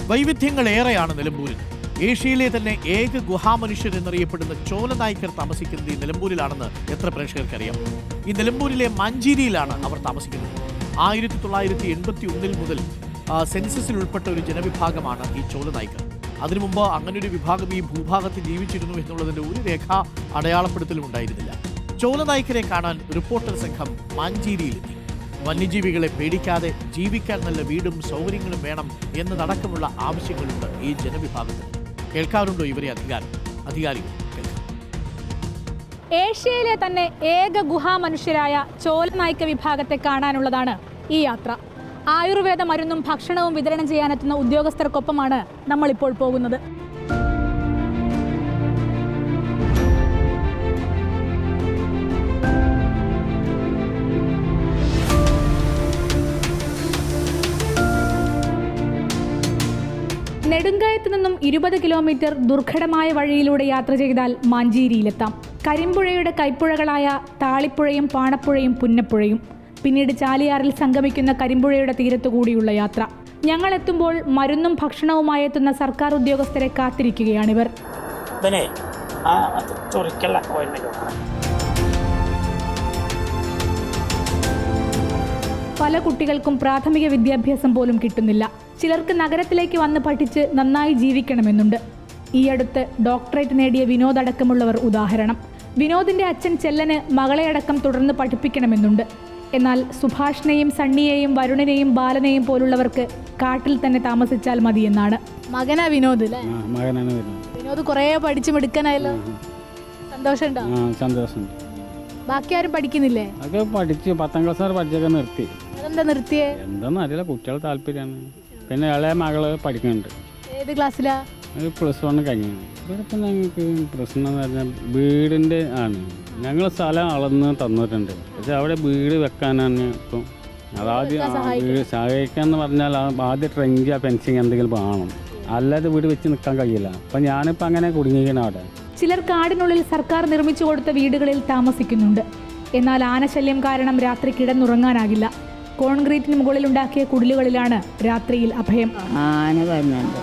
വൈവിധ്യങ്ങളേറെയാണ് നിലമ്പൂരിൽ. ഏഷ്യയിലെ തന്നെ ഏക ഗുഹാമനുഷ്യൻ എന്നറിയപ്പെടുന്ന ചോലനായ്ക്കർ താമസിക്കുന്നത് ഈ നിലമ്പൂരിലാണെന്ന് എത്ര പ്രേക്ഷകർക്കറിയാം? ഈ നിലമ്പൂരിലെ മഞ്ചേരിയിലാണ് അവർ താമസിക്കുന്നത്. 1981 മുതൽ സെൻസസിൽ ഉൾപ്പെട്ട ഒരു ജനവിഭാഗമാണ് ഈ ചോലനായ്ക്കർ. അതിനു മുമ്പ് അങ്ങനൊരു വിഭാഗം ഈ ഭൂഭാഗത്ത് ജീവിച്ചിരുന്നു എന്നുള്ളതിന്റെ ഒരു രേഖ അടയാളപ്പെടുത്തലും ഉണ്ടായിരുന്നില്ല. ചോലനായ്ക്കരെ കാണാൻ റിപ്പോർട്ടർ സംഘം മഞ്ചേരിയിലെത്തി. വന്യജീവികളെ പേടിക്കാതെ ജീവിക്കാൻ നല്ല വീടും സൗകര്യങ്ങളും വേണം എന്നതടക്കമുള്ള ആവശ്യങ്ങളുണ്ട് ഈ ജനവിഭാഗത്തിന്. കേൾക്കാറുണ്ടോ ഇവരെ അധികാരികൾ? ഏഷ്യയിലെ തന്നെ ഏക ഗുഹാമനുഷ്യരായ ചോലനായ്ക്ക വിഭാഗത്തെ കാണാനുള്ളതാണ് ഈ യാത്ര. ആയുർവേദ മരുന്നും ഭക്ഷണവും വിതരണം ചെയ്യാനെത്തുന്ന ഉദ്യോഗസ്ഥർക്കൊപ്പമാണ് നമ്മളിപ്പോൾ പോകുന്നത്. നെടുങ്കയത്ത് നിന്നും 20 കിലോമീറ്റർ ദുർഘടമായ വഴിയിലൂടെ യാത്ര ചെയ്താൽ മഞ്ചേരിയിലെത്താം. കരിമ്പുഴയുടെ കൈപ്പുഴകളായ താളിപ്പുഴയും പാണപ്പുഴയും പുന്നപ്പുഴയും പിന്നീട് ചാലിയാറിൽ സംഗമിക്കുന്ന കരിമ്പുഴയുടെ തീരത്തുകൂടിയുള്ള യാത്ര. ഞങ്ങൾ എത്തുമ്പോൾ മരുന്നും ഭക്ഷണവുമായി എത്തുന്ന സർക്കാർ ഉദ്യോഗസ്ഥരെ കാത്തിരിക്കുകയാണിവർ. പല കുട്ടികൾക്കും പ്രാഥമിക വിദ്യാഭ്യാസം പോലും കിട്ടുന്നില്ല. ചിലർക്ക് നഗരത്തിലേക്ക് വന്ന് പഠിച്ച് നന്നായി ജീവിക്കണമെന്നുണ്ട്. ഈ അടുത്ത് ഡോക്ടറേറ്റ് നേടിയ വിനോദ് അടക്കമുള്ളവർ ഉദാഹരണം. വിനോദിന്റെ അച്ഛൻ ചെല്ലന് മകളെ അടക്കം തുടർന്ന് പഠിപ്പിക്കണമെന്നുണ്ട്. എന്നാൽ സുഭാഷിനെയും സണ്ണിയെയും വരുണിനെയും ബാലനെയും പോലുള്ളവർക്ക് കാട്ടിൽ തന്നെ താമസിച്ചാൽ മതിയെന്നാണ്. മകനാ വിനോദ് അല്ലേ? വിനോദ് കുറേ പഠിച്ചു മിടുക്കനായല്ലോ. സന്തോഷമുണ്ടോ? സന്തോഷം. ബാക്കി ആരും പഠിക്കുന്നില്ലേ? അതൊക്കെ പഠിച്ചു 10ാം ക്ലാസ് വരെ പഠിച്ചൊക്കെ നിർത്തി. അതെന്താ നിർത്തിയേ? എന്താണെന്ന് അറിയില്ല, കുട്ടികൾ താല്പര്യമാണ്. പിന്നെ ഇളയ മകള് പഠിക്കുന്നുണ്ട്. ഏത് ക്ലാസ്സിലാ? +1 കഴിഞ്ഞു. ഇപ്പം ഞങ്ങൾക്ക് പ്രശ്നം എന്ന് പറഞ്ഞാൽ വീടിൻ്റെ ആണ്. ഞങ്ങൾ സ്ഥലം അളന്ന് തന്നിട്ടുണ്ട്, പക്ഷെ അവിടെ വീട് വെക്കാനാണ് ഇപ്പം. അതാദ്യം വീട് സഹായിക്കാന്ന് പറഞ്ഞാൽ ആദ്യം ട്രെഞ്ച് ഫെൻസിങ് എന്തെങ്കിലും വേണം, അല്ലാതെ വീട് വെച്ച് നിൽക്കാൻ കഴിയില്ല. അപ്പം ഞാനിപ്പോൾ അങ്ങനെ കുടുങ്ങിയിരിക്കണം അവിടെ. ചിലർ കാടിനുള്ളിൽ സർക്കാർ നിർമ്മിച്ചു കൊടുത്ത വീടുകളിൽ താമസിക്കുന്നുണ്ട്. എന്നാൽ ആനശല്യം കാരണം രാത്രി കിടന്നുറങ്ങാനാകില്ല. കോൺക്രീറ്റിന് മുകളിൽ ഉണ്ടാക്കിയ കുടിലുകളിലാണ് രാത്രിയിൽ അഭയം. ആന വരുന്നുണ്ട്,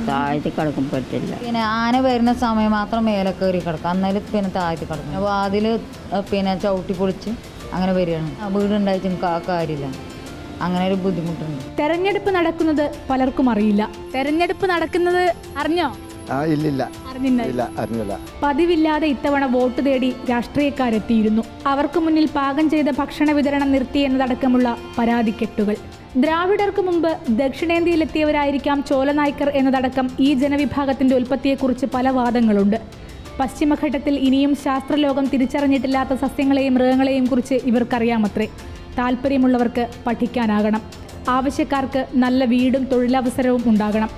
താഴ്ത്തി കിടക്കാൻ പറ്റില്ല. പിന്നെ ആന വരുന്ന സമയം മാത്രം മേലെ കയറി കിടക്കാം, അന്നേരം പിന്നെ താഴ്ത്തി കിടക്കും. അപ്പോൾ അതിൽ പിന്നെ ചവിട്ടി പൊളിച്ച് അങ്ങനെ വരികയാണ്. വീടുണ്ടായിട്ടും കാര്യമില്ല, അങ്ങനെ ഒരു ബുദ്ധിമുട്ടുണ്ട്. തെരഞ്ഞെടുപ്പ് നടക്കുന്നത് പലർക്കും അറിയില്ല. തെരഞ്ഞെടുപ്പ് നടക്കുന്നത് അറിഞ്ഞോ? പതിവില്ലാതെ ഇത്തവണ വോട്ട് തേടി രാഷ്ട്രീയക്കാരെത്തിയിരുന്നു. അവർക്ക് മുന്നിൽ പാകം ചെയ്ത ഭക്ഷണ വിതരണം നിർത്തിയെന്നതടക്കമുള്ള പരാതിക്കെട്ടുകൾ. ദ്രാവിഡർക്ക് മുമ്പ് ദക്ഷിണേന്ത്യയിലെത്തിയവരായിരിക്കാം ചോലനായ്ക്കർ എന്നതടക്കം ഈ ജനവിഭാഗത്തിന്റെ ഉൽപ്പത്തിയെക്കുറിച്ച് പല വാദങ്ങളുണ്ട്. പശ്ചിമഘട്ടത്തിൽ ഇനിയും ശാസ്ത്രലോകം തിരിച്ചറിഞ്ഞിട്ടില്ലാത്ത സസ്യങ്ങളെയും മൃഗങ്ങളെയും കുറിച്ച് ഇവർക്കറിയാമത്രേ. താല്പര്യമുള്ളവർക്ക് പഠിക്കാനാകണം. ആവശ്യക്കാർക്ക് നല്ല വീടും തൊഴിലവസരവും ഉണ്ടാകണം.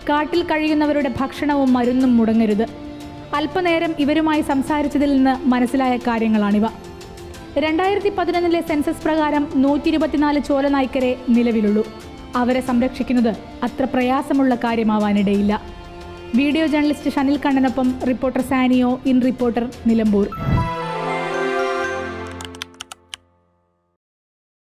കാട്ടിൽ കഴിയുന്നവരുടെ ഭക്ഷണവും മരുന്നും മുടങ്ങരുത്. അല്പനേരം ഇവരുമായി സംസാരിച്ചതിൽ നിന്ന് മനസ്സിലായ കാര്യങ്ങളാണിവ. 2011 സെൻസസ് പ്രകാരം 124 ചോലനായ്ക്കരെ നിലവിലുള്ളൂ. അവരെ സംരക്ഷിക്കുന്നത് അത്ര പ്രയാസമുള്ള കാര്യമാവാനിടയില്ല. വീഡിയോ ജേർണലിസ്റ്റ് ഷനിൽ കണ്ണനൊപ്പം reporter Saniyo, in reporter, Nilambur.